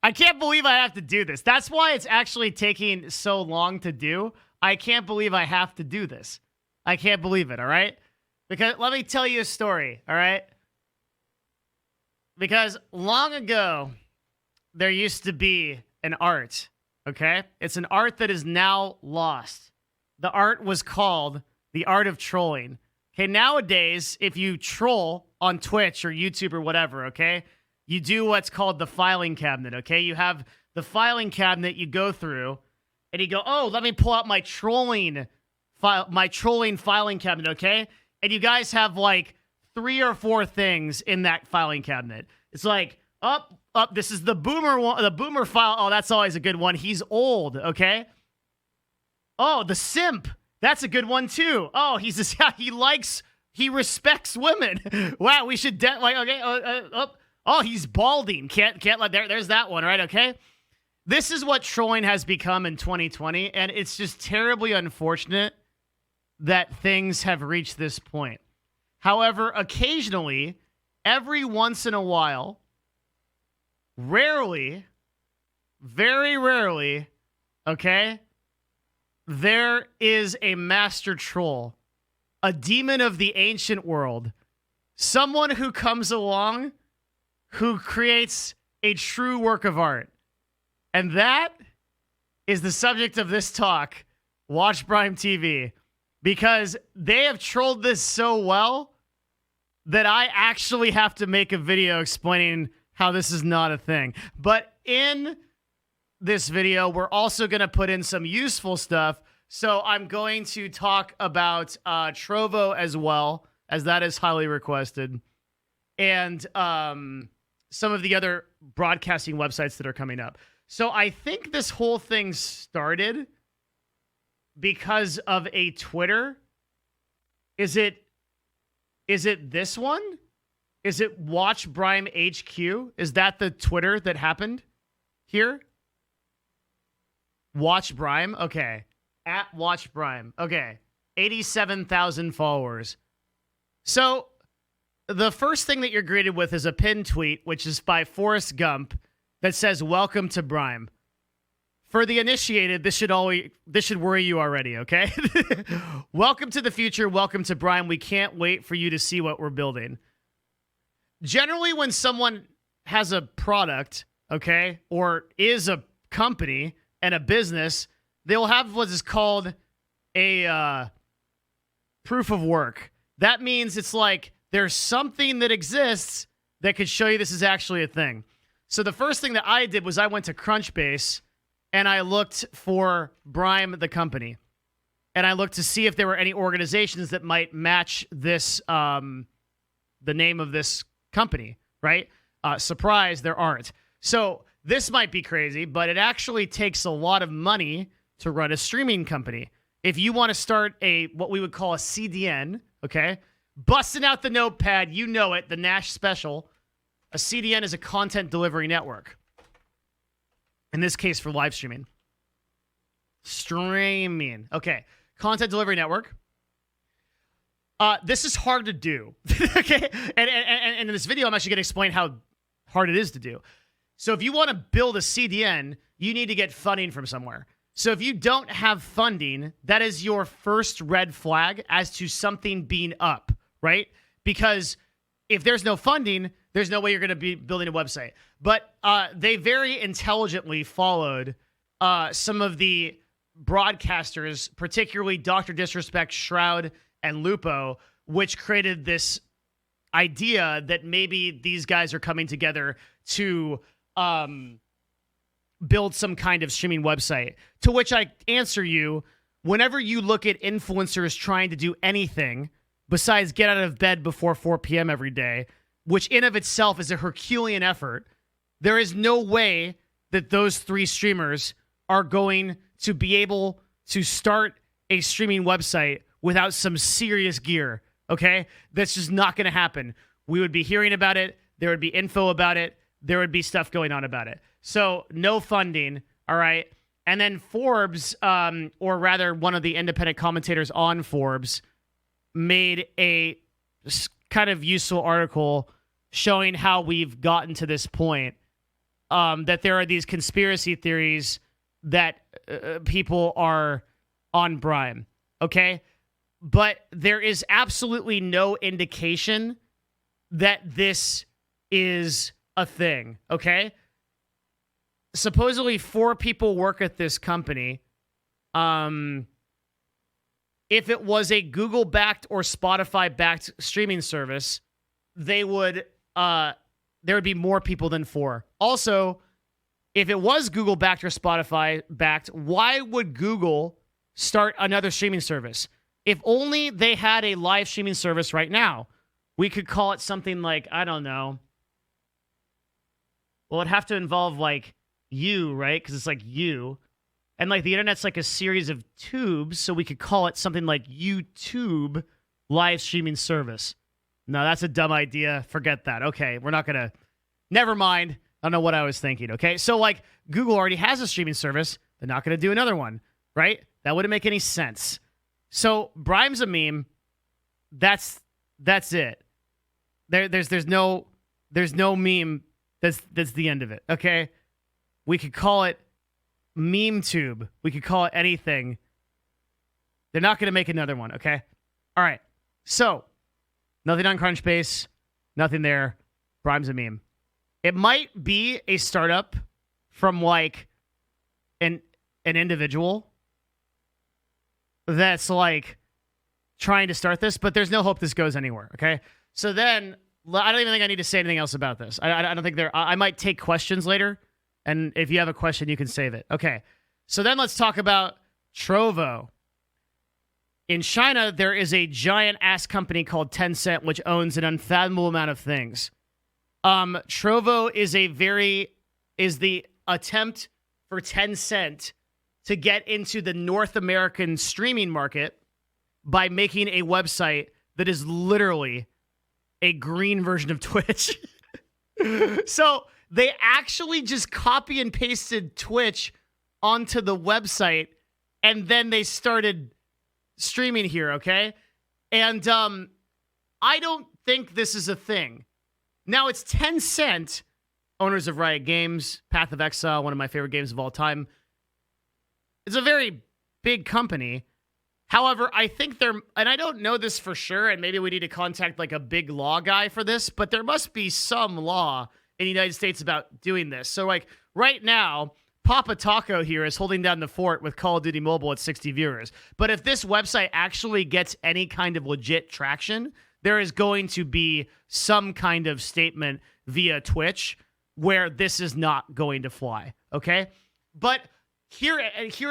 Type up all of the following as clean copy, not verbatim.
I can't believe I have to do this. That's why it's actually taking so long to do. I can't believe I have to do this. I can't believe it, all right? Because let me tell you a story, all right? Because long ago, there used to be an art, okay? It's an art that is now lost. The art was called the art of trolling. Okay, nowadays, if you troll on Twitch or YouTube or whatever, okay, you do what's called the filing cabinet, okay? You have the filing cabinet you go through, and you go, oh, let me pull out my trolling filing cabinet, okay? And you guys have like 3 or 4 things in that filing cabinet. It's like, this is the boomer one, the boomer file. Oh, that's always a good one. He's old, okay? Oh, the simp. That's a good one too. Oh, he respects women. Wow, we should oh, he's balding. Can't let there's that one, right? Okay. This is what trolling has become in 2020, and it's just terribly unfortunate that things have reached this point. However, occasionally, every once in a while, rarely, very rarely, okay, there is a master troll, a demon of the ancient world, someone who comes along who creates a true work of art. And that is the subject of this talk. Watch BrimeTV, because they have trolled this so well that I actually have to make a video explaining how this is not a thing. But in this video, we're also going to put in some useful stuff. So I'm going to talk about Trovo as well, as that is highly requested. And some of the other broadcasting websites that are coming up. So I think this whole thing started because of a Twitter. Is it this one? Is it Watch Brime HQ? Is that the Twitter that happened here? Watch Brime? Okay. At Watch Brime. Okay. 87,000 followers. So the first thing that you're greeted with is a pinned tweet, which is by Forrest Gump, that says, "Welcome to Brime." For the initiated, this should worry you already, okay? Welcome to the future. Welcome to Brime. We can't wait for you to see what we're building. Generally, when someone has a product, okay, or is a company and a business, they will have what is called a proof of work. That means it's like there's something that exists that could show you this is actually a thing. So the first thing that I did was I went to Crunchbase and I looked for Brime, the company. And I looked to see if there were any organizations that might match this, the name of this company, right? Surprise, there aren't. So this might be crazy, but it actually takes a lot of money to run a streaming company. If you want to start what we would call a CDN, okay? Busting out the notepad, you know it, the Nash special. A CDN is a content delivery network. In this case, for live streaming. Streaming. Okay. Content delivery network. This is hard to do. Okay? And in this video, I'm actually going to explain how hard it is to do. So if you want to build a CDN, you need to get funding from somewhere. So if you don't have funding, that is your first red flag as to something being up, right? Because if there's no funding, there's no way you're going to be building a website. But they very intelligently followed some of the broadcasters, particularly Dr. Disrespect, Shroud, and Lupo, which created this idea that maybe these guys are coming together to build some kind of streaming website. To which I answer you, whenever you look at influencers trying to do anything besides get out of bed before 4 p.m. every day, which in of itself is a Herculean effort, there is no way that those 3 streamers are going to be able to start a streaming website without some serious gear, okay? That's just not going to happen. We would be hearing about it. There would be info about it. There would be stuff going on about it. So no funding, all right? And then Forbes, or rather one of the independent commentators on Forbes, made a kind of useful article showing how we've gotten to this point that there are these conspiracy theories that people are on Brime, okay? But there is absolutely no indication that this is a thing, okay? Supposedly 4 people work at this company. If it was a Google-backed or Spotify-backed streaming service, there would be more people than 4. Also, if it was Google-backed or Spotify-backed, why would Google start another streaming service? If only they had a live streaming service right now, we could call it something like, I don't know. Well, it'd have to involve like you, right? Because it's like you. And like the internet's like a series of tubes, so we could call it something like YouTube live streaming service. No, that's a dumb idea. Forget that. Okay, we're not going to... Never mind. I don't know what I was thinking, okay? So like Google already has a streaming service. They're not going to do another one, right? That wouldn't make any sense. So Brime's a meme. That's it. There's no meme. That's the end of it, okay? We could call it Meme Tube. We could call it anything. They're not going to make another one, okay? All right. So, nothing on Crunchbase. Nothing there. Brime's a meme. It might be a startup from like an individual that's like trying to start this, but there's no hope this goes anywhere, okay? So then, I don't even think I need to say anything else about this. I don't think I might take questions later. And if you have a question, you can save it. Okay. So then let's talk about Trovo. In China, there is a giant-ass company called Tencent, which owns an unfathomable amount of things. Trovo is the attempt for Tencent to get into the North American streaming market by making a website that is literally a green version of Twitch. So they actually just copy and pasted Twitch onto the website, and then they started streaming here, okay? And I don't think this is a thing. Now, it's Tencent, owners of Riot Games, Path of Exile, one of my favorite games of all time. It's a very big company. However, I think and I don't know this for sure, and maybe we need to contact like a big law guy for this, but there must be some law in the United States about doing this. So like right now, Papa Taco here is holding down the fort with Call of Duty Mobile at 60 viewers. But if this website actually gets any kind of legit traction, there is going to be some kind of statement via Twitch where this is not going to fly, okay? But here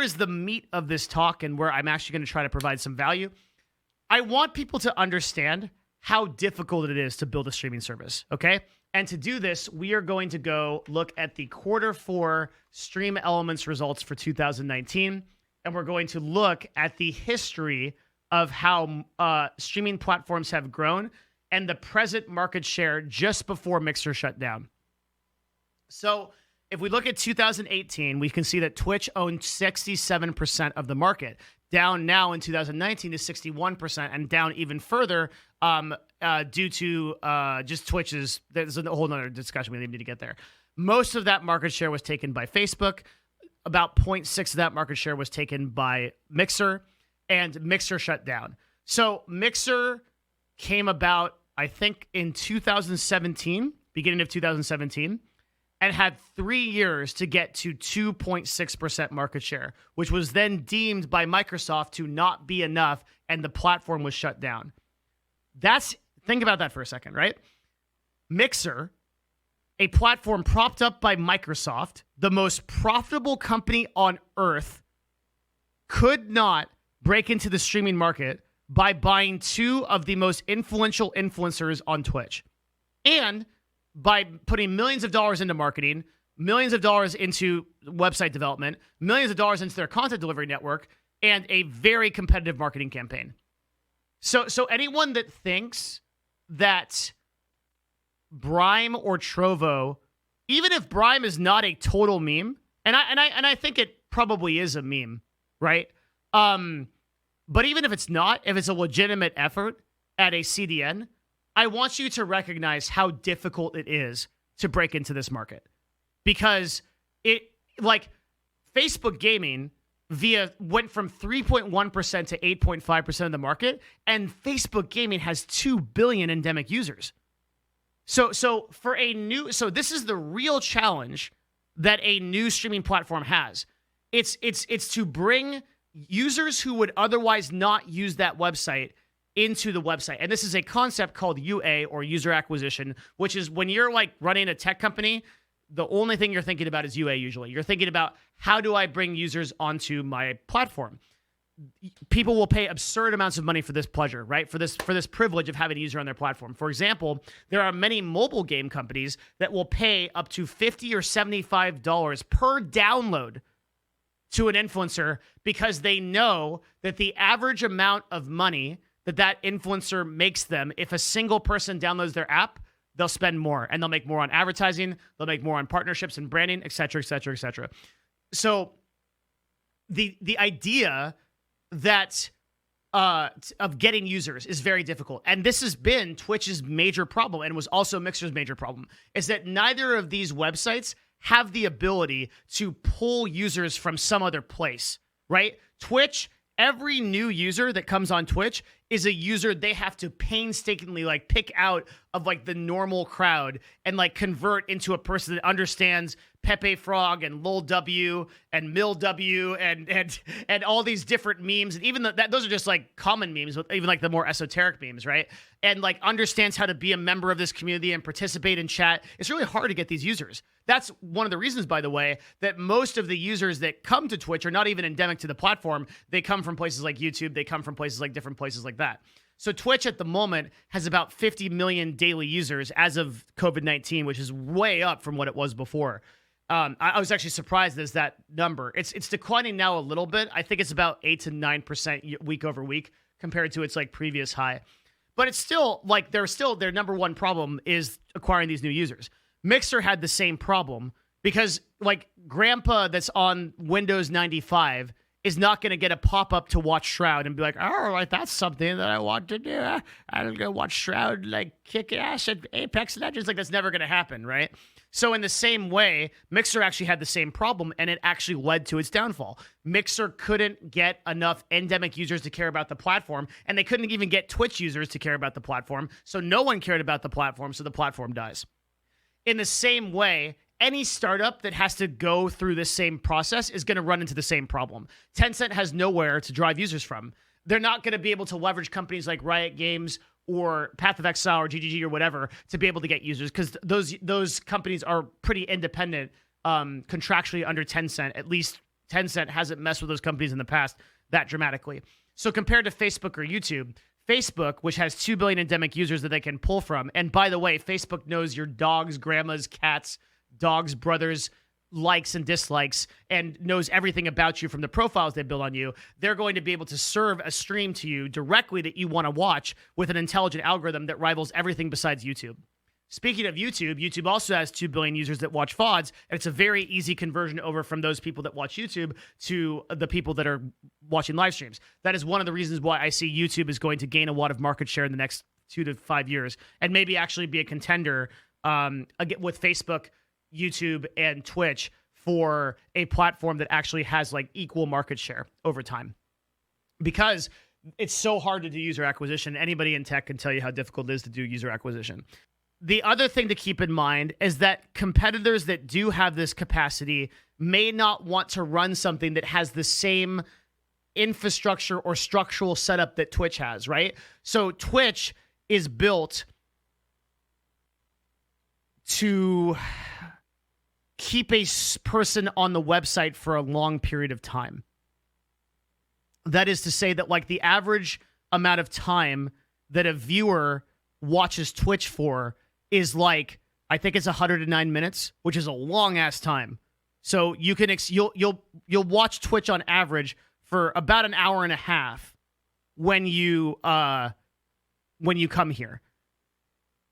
is the meat of this talk and where I'm actually going to try to provide some value. I want people to understand how difficult it is to build a streaming service, okay? And to do this, we are going to go look at the Q4 Stream Elements results for 2019, and we're going to look at the history of how streaming platforms have grown and the present market share just before Mixer shut down. So if we look at 2018, we can see that Twitch owned 67% of the market, down now in 2019 to 61%, and down even further due to just Twitch's. There's a whole other discussion we need to get there. Most of that market share was taken by Facebook. About 0.6 of that market share was taken by Mixer, and Mixer shut down. So Mixer came about, I think, in 2017, beginning of 2017, and had 3 years to get to 2.6% market share, which was then deemed by Microsoft to not be enough, and the platform was shut down. Think about that for a second, right? Mixer, a platform propped up by Microsoft, the most profitable company on earth, could not break into the streaming market by buying 2 of the most influential influencers on Twitch. And by putting millions of dollars into marketing, millions of dollars into website development, millions of dollars into their content delivery network, and a very competitive marketing campaign. So anyone that thinks that Brime or Trovo, even if Brime is not a total meme, and I think it probably is a meme, right? But even if it's not, if it's a legitimate effort at a CDN, I want you to recognize how difficult it is to break into this market. because it like Facebook gaming went from 3.1% to 8.5% of the market, and Facebook gaming has 2 billion endemic users. So this is the real challenge that a new streaming platform has. It's to bring users who would otherwise not use that website into the website. And this is a concept called UA, or user acquisition, which is when you're like running a tech company, the only thing you're thinking about is UA usually. You're thinking about, how do I bring users onto my platform? People will pay absurd amounts of money for this pleasure, right? For this privilege of having a user on their platform. For example, there are many mobile game companies that will pay up to $50 or $75 per download to an influencer, because they know that the average amount of money that influencer makes them, if a single person downloads their app, they'll spend more, and they'll make more on advertising, they'll make more on partnerships and branding, et cetera, et cetera, et cetera. So the idea that of getting users is very difficult. And this has been Twitch's major problem, and was also Mixer's major problem, is that neither of these websites have the ability to pull users from some other place, right? Twitch, every new user that comes on Twitch is a user they have to painstakingly like pick out of like the normal crowd and like convert into a person that understands Pepe Frog and Lil W and Mill W and all these different memes. And even those are just like common memes, even like the more esoteric memes, right? And like understands how to be a member of this community and participate in chat. It's really hard to get these users. That's one of the reasons, by the way, that most of the users that come to Twitch are not even endemic to the platform. They come from places like YouTube. They come from places like different places like that. So Twitch at the moment has about 50 million daily users as of COVID-19, which is way up from what it was before. I was actually surprised as that number. It's declining now a little bit. I think it's about 8 to 9% week over week compared to its like previous high. But it's still like their number one problem is acquiring these new users. Mixer had the same problem, because like grandpa that's on Windows 95 is not going to get a pop-up to watch Shroud and be like, oh, like that's something that I want to do. I'm going to watch Shroud like kick ass at Apex Legends. Like that's never going to happen, right? So in the same way, Mixer actually had the same problem, and it actually led to its downfall. Mixer couldn't get enough endemic users to care about the platform, and they couldn't even get Twitch users to care about the platform. So no one cared about the platform, so the platform dies. In the same way, any startup that has to go through this same process is going to run into the same problem. Tencent has nowhere to drive users from. They're not going to be able to leverage companies like Riot Games or Path of Exile or GGG or whatever to be able to get users, because those companies are pretty independent contractually under Tencent. At least Tencent hasn't messed with those companies in the past that dramatically. So compared to Facebook or YouTube, Facebook, which has 2 billion endemic users that they can pull from, and by the way, Facebook knows your dogs, grandmas, cats, dogs, brothers, likes and dislikes, and knows everything about you from the profiles they build on you. They're going to be able to serve a stream to you directly that you want to watch with an intelligent algorithm that rivals everything besides YouTube. Speaking of YouTube, YouTube also has 2 billion users that watch VODs, and it's a very easy conversion over from those people that watch YouTube to the people that are watching live streams. That is one of the reasons why I see YouTube is going to gain a lot of market share in the next 2 to 5 years, and maybe actually be a contender with Facebook, YouTube, and Twitch for a platform that actually has like equal market share over time. Because it's so hard to do user acquisition. Anybody in tech can tell you how difficult it is to do user acquisition. The other thing to keep in mind is that competitors that do have this capacity may not want to run something that has the same infrastructure or structural setup that Twitch has, right? So Twitch is built to keep a person on the website for a long period of time. That is to say that like the average amount of time that a viewer watches Twitch for is like, I think it's 109 minutes, which is a long ass time. So you can you'll watch Twitch on average for about an hour and a half when you come here.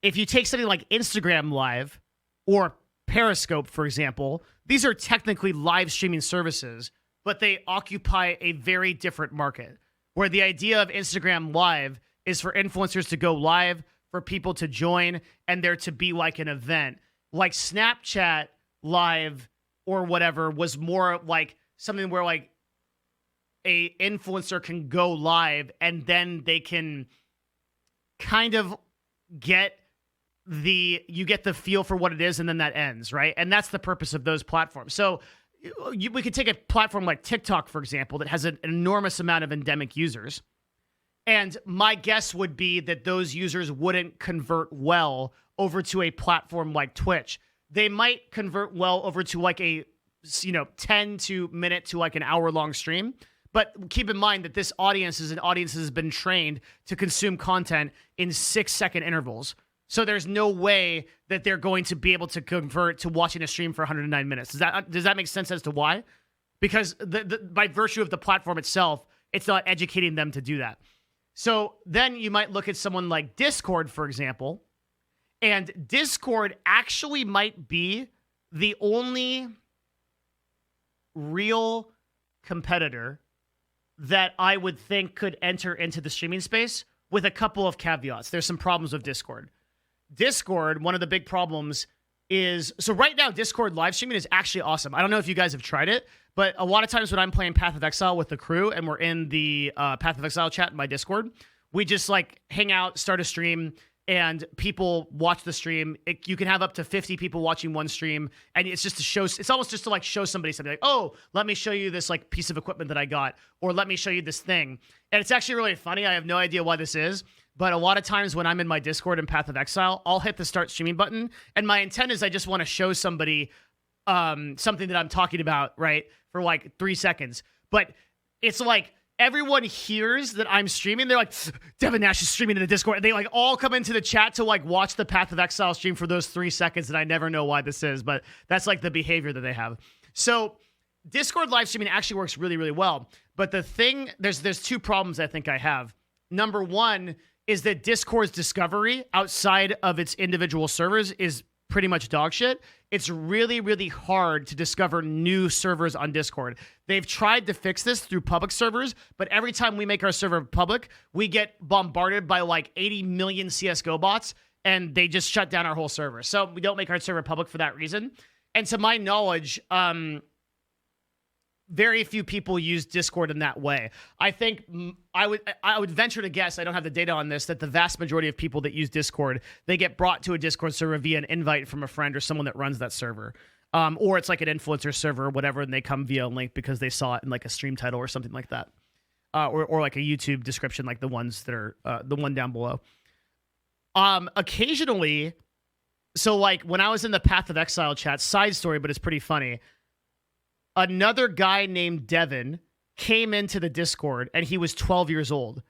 If you take something like Instagram Live or Periscope, for example, these are technically live streaming services, but they occupy a very different market, where the idea of Instagram Live is for influencers to go live, for people to join, and there to be like an event. Like Snapchat live or whatever was more like something where like a influencer can go live and then they can kind of get you get the feel for what it is, and then that ends, right? And that's the purpose of those platforms. So we could take a platform like TikTok, for example, that has an enormous amount of endemic users. And my guess would be that those users wouldn't convert well over to a platform like Twitch. They might convert well over to like a 10 to minute to like an hour long stream. But keep in mind that this audience is an audience that has been trained to consume content in 6-second intervals. So there's no way that they're going to be able to convert to watching a stream for 109 minutes. Does that make sense as to why? Because by virtue of the platform itself, it's not educating them to do that. So then you might look at someone like Discord, for example, and Discord actually might be the only real competitor that I would think could enter into the streaming space, with a couple of caveats. There's some problems with Discord. Discord, one of the big problems is, so right now Discord live streaming is actually awesome. I don't know if you guys have tried it, but a lot of times when I'm playing Path of Exile with the crew and we're in the Path of Exile chat in my Discord, we just like hang out, start a stream, and people watch the stream. You can have up to 50 people watching one stream, and it's just to show, it's almost just to like show somebody something like, oh, let me show you this like piece of equipment that I got, or let me show you this thing. And it's actually really funny. I have no idea why this is, but a lot of times when I'm in my Discord in Path of Exile, I'll hit the start streaming button, and my intent is I just want to show somebody something that I'm talking about, right, for like 3 seconds. But it's like everyone hears that I'm streaming. They're like, Devin Nash is streaming in the Discord. And they like all come into the chat to like watch the Path of Exile stream for those 3 seconds. And I never know why this is, but that's like the behavior that they have. So Discord live streaming actually works really, really well. But the thing, there's 2 problems I think I have. Number one is that Discord's discovery outside of its individual servers is pretty much dog shit. It's really, really hard to discover new servers on Discord. They've tried to fix this through public servers, but every time we make our server public, we get bombarded by like 80 million CSGO bots, and they just shut down our whole server. So we don't make our server public for that reason. And to my knowledge, very few people use Discord in that way. I think I would venture to guess, I don't have the data on this, that the vast majority of people that use Discord, they get brought to a Discord server via an invite from a friend or someone that runs that server. Or it's like an influencer server or whatever, and they come via a link because they saw it in like a stream title or something like that. Or like a YouTube description, like the ones that are the one down below. Occasionally, so like when I was in the Path of Exile chat, side story, but it's pretty funny. Another guy named Devin came into the Discord, and he was 12 years old.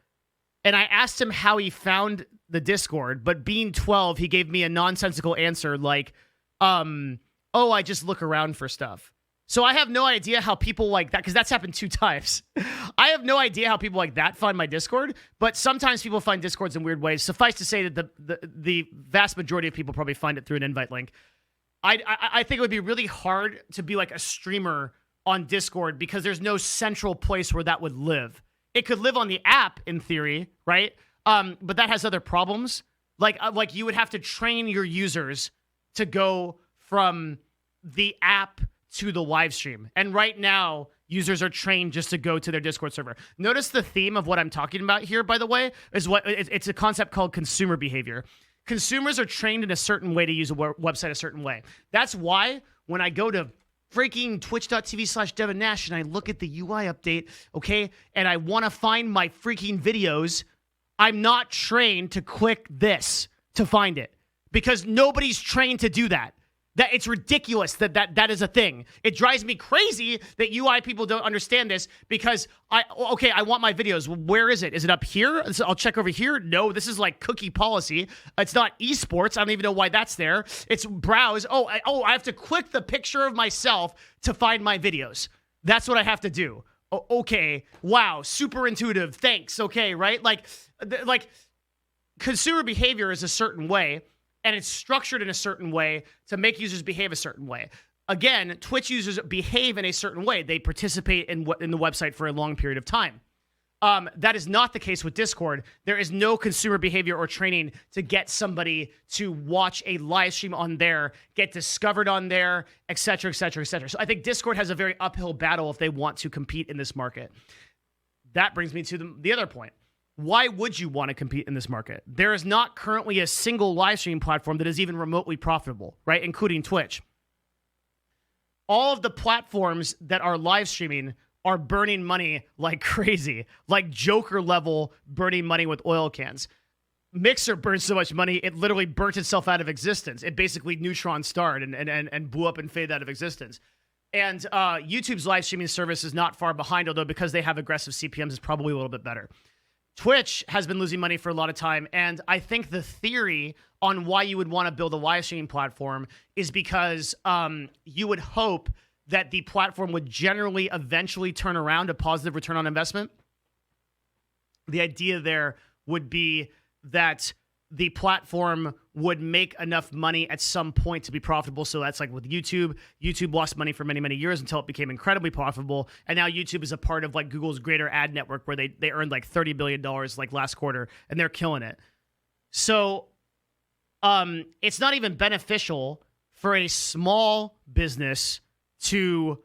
And I asked him how he found the Discord, but being 12, he gave me a nonsensical answer like, oh, I just look around for stuff. So I have no idea how people like that, because that's happened 2 times. I have no idea how people like that find my Discord, but sometimes people find Discords in weird ways. Suffice to say that the vast majority of people probably find it through an invite link. I think it would be really hard to be like a streamer on Discord because there's no central place where that would live. It could live on the app in theory, right? But that has other problems. Like you would have to train your users to go from the app to the live stream. And right now, users are trained just to go to their Discord server. Notice the theme of what I'm talking about here, by the way, is it's a concept called consumer behavior. Consumers are trained in a certain way to use a website a certain way. That's why when I go to freaking twitch.tv/Devin Nash and I look at the UI update, okay, and I want to find my freaking videos, I'm not trained to click this to find it because nobody's trained to do that. That it's ridiculous that is a thing. It drives me crazy that UI people don't understand this because I want my videos. Where is it? Is it up here? I'll check over here. No, this is like cookie policy. It's not esports. I don't even know why that's there. It's browse. I have to click the picture of myself to find my videos. That's what I have to do. Okay. Wow. Super intuitive. Thanks. Okay. Right? Like consumer behavior is a certain way. And it's structured in a certain way to make users behave a certain way. Again, Twitch users behave in a certain way. They participate in the website for a long period of time. That is not the case with Discord. There is no consumer behavior or training to get somebody to watch a live stream on there, get discovered on there, et cetera, et cetera, et cetera. So I think Discord has a very uphill battle if they want to compete in this market. That brings me to the other point. Why would you want to compete in this market? There is not currently a single live stream platform that is even remotely profitable, right? Including Twitch. All of the platforms that are live streaming are burning money like crazy, like Joker level burning money with oil cans. Mixer burns so much money, it literally burnt itself out of existence. It basically neutron starred and blew up and faded out of existence. And YouTube's live streaming service is not far behind, although because they have aggressive CPMs, it's probably a little bit better. Twitch has been losing money for a lot of time, and I think the theory on why you would want to build a live streaming platform is because you would hope that the platform would generally eventually turn around a positive return on investment. The idea there would be that the platform would make enough money at some point to be profitable. So that's like with YouTube. YouTube lost money for many, many years until it became incredibly profitable. And now YouTube is a part of like Google's greater ad network where they earned like $30 billion like last quarter, and they're killing it. So it's not even beneficial for a small business to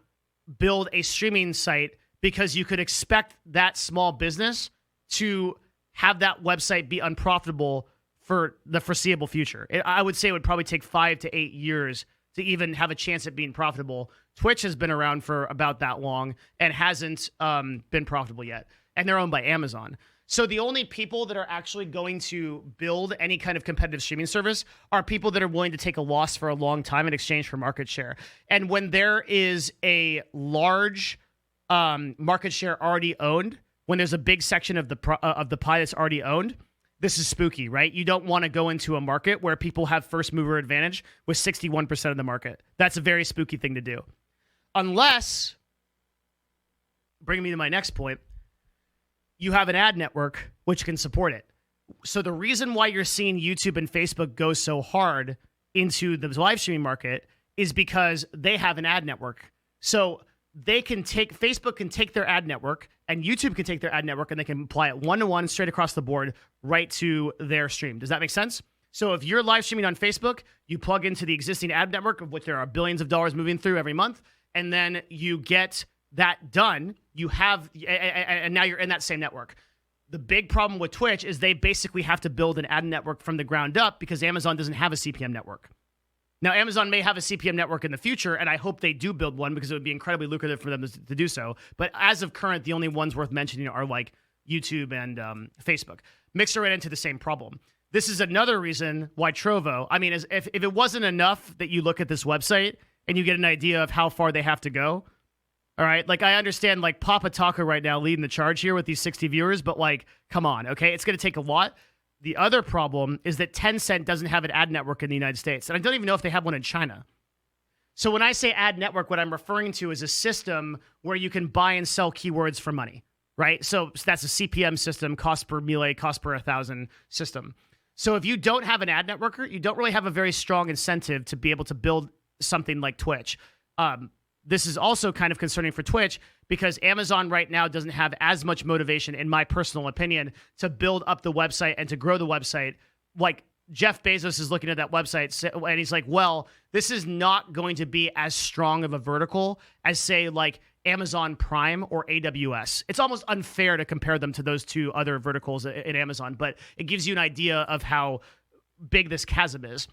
build a streaming site because you could expect that small business to have that website be unprofitable for the foreseeable future. I would say it would probably take 5 to 8 years to even have a chance at being profitable. Twitch has been around for about that long and hasn't been profitable yet. And they're owned by Amazon. So the only people that are actually going to build any kind of competitive streaming service are people that are willing to take a loss for a long time in exchange for market share. And when there is a large market share already owned, when there's a big section of the pie that's already owned, this is spooky, right? You don't want to go into a market where people have first mover advantage with 61% of the market. That's a very spooky thing to do. Unless, bringing me to my next point, you have an ad network which can support it. So the reason why you're seeing YouTube and Facebook go so hard into the live streaming market is because they have an ad network. So Facebook can take their ad network and YouTube can take their ad network and they can apply it one-to-one straight across the board right to their stream. Does that make sense? So if you're live streaming on Facebook, you plug into the existing ad network, of which there are billions of dollars moving through every month, and then you get that done, and now you're in that same network. The big problem with Twitch is they basically have to build an ad network from the ground up because Amazon doesn't have a CPM network. Now, Amazon may have a CPM network in the future, and I hope they do build one because it would be incredibly lucrative for them to do so. But as of current, the only ones worth mentioning are like YouTube and Facebook. Mixer ran into the same problem. This is another reason why Trovo, I mean, if it wasn't enough that you look at this website and you get an idea of how far they have to go, all right, like I understand like Papa Taco right now leading the charge here with these 60 viewers, but like, come on, okay? It's going to take a lot. The other problem is that Tencent doesn't have an ad network in the United States, and I don't even know if they have one in China. So when I say ad network, what I'm referring to is a system where you can buy and sell keywords for money, right? So that's a CPM system, cost per melee, cost per 1,000 system. So if you don't have an ad network, you don't really have a very strong incentive to be able to build something like Twitch. This is also kind of concerning for Twitch because Amazon right now doesn't have as much motivation, in my personal opinion, to build up the website and to grow the website. Like Jeff Bezos is looking at that website and he's like, well, this is not going to be as strong of a vertical as, say, like Amazon Prime or AWS. It's almost unfair to compare them to those two other verticals in Amazon, but it gives you an idea of how big this chasm is.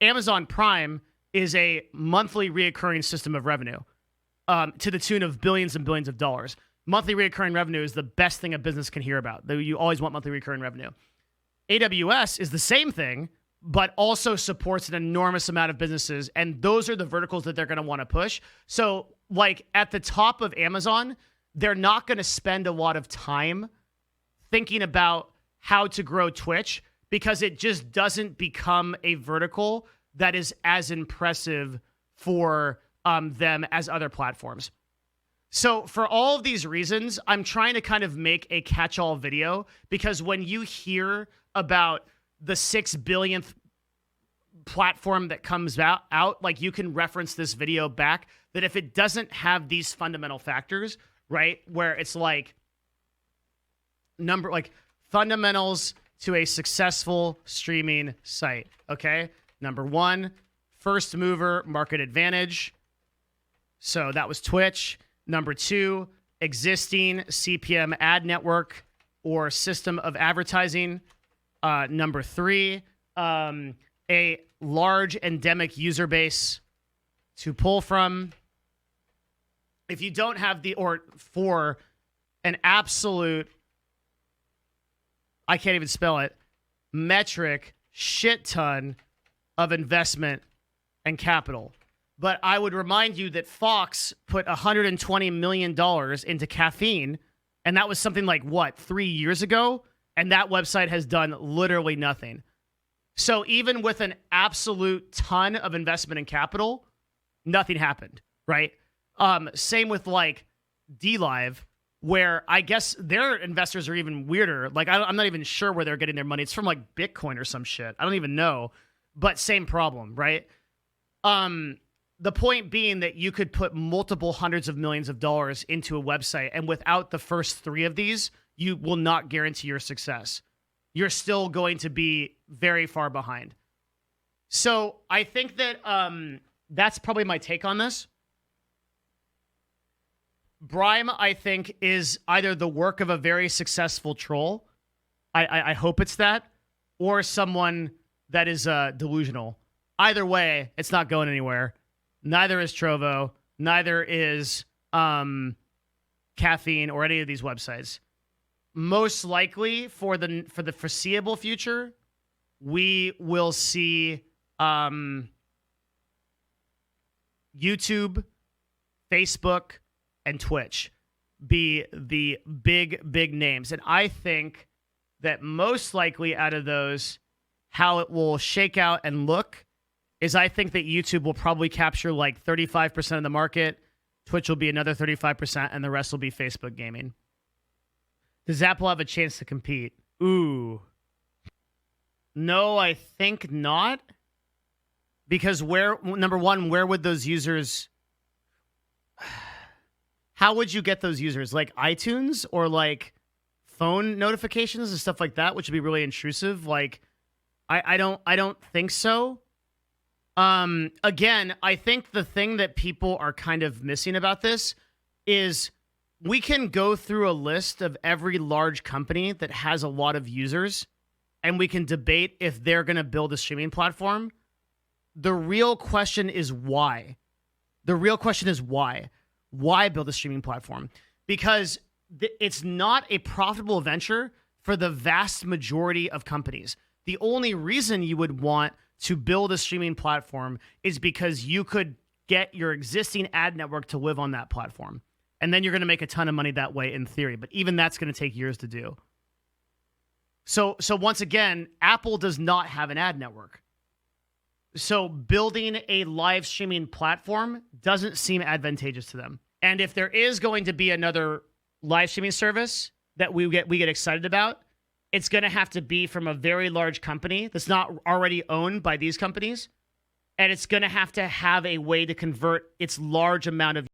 Amazon Prime is a monthly reoccurring system of revenue. To the tune of billions and billions of dollars. Monthly recurring revenue is the best thing a business can hear about. You always want monthly recurring revenue. AWS is the same thing, but also supports an enormous amount of businesses, and those are the verticals that they're going to want to push. So, like, at the top of Amazon, they're not going to spend a lot of time thinking about how to grow Twitch because it just doesn't become a vertical that is as impressive for them as other platforms. So for all of these reasons, I'm trying to kind of make a catch-all video because when you hear about the 6 billionth platform that comes out, like you can reference this video back, that if it doesn't have these fundamental factors, right, where it's like fundamentals to a successful streaming site. Okay. Number one, first mover market advantage. So that was Twitch. Number two, existing CPM ad network or system of advertising. Number three, a large endemic user base to pull from. If you don't have for an absolute, I can't even spell it, metric shit ton of investment and capital. But I would remind you that Fox put $120 million into caffeine, and that was something like, 3 years ago? And that website has done literally nothing. So even with an absolute ton of investment and capital, nothing happened, right? Same with like DLive, where I guess their investors are even weirder. Like I'm not even sure where they're getting their money. It's from like Bitcoin or some shit. I don't even know, but same problem, right? The point being that you could put multiple hundreds of millions of dollars into a website, and without the first three of these, you will not guarantee your success. You're still going to be very far behind. So I think that that's probably my take on this. Brime, I think, is either the work of a very successful troll. I hope it's that, or someone that is delusional. Either way, it's not going anywhere. Neither is Trovo. Neither is Caffeine or any of these websites. Most likely for the foreseeable future, we will see YouTube, Facebook, and Twitch be the big names. And I think that most likely out of those, how it will shake out and look is I think that YouTube will probably capture like 35% of the market. Twitch will be another 35%, and the rest will be Facebook gaming. Does Apple have a chance to compete? Ooh. No, I think not. Because number one, where would those users... How would you get those users? Like iTunes or like phone notifications and stuff like that, which would be really intrusive. Like, I don't think so. Again, I think the thing that people are kind of missing about this is we can go through a list of every large company that has a lot of users, and we can debate if they're going to build a streaming platform. The real question is why. The real question is why. Why build a streaming platform? Because it's not a profitable venture for the vast majority of companies. The only reason you would want to build a streaming platform is because you could get your existing ad network to live on that platform. And then you're going to make a ton of money that way in theory. But even that's going to take years to do. So once again, Apple does not have an ad network. So building a live streaming platform doesn't seem advantageous to them. And if there is going to be another live streaming service that we get excited about, it's going to have to be from a very large company that's not already owned by these companies. And it's going to have a way to convert its large amount of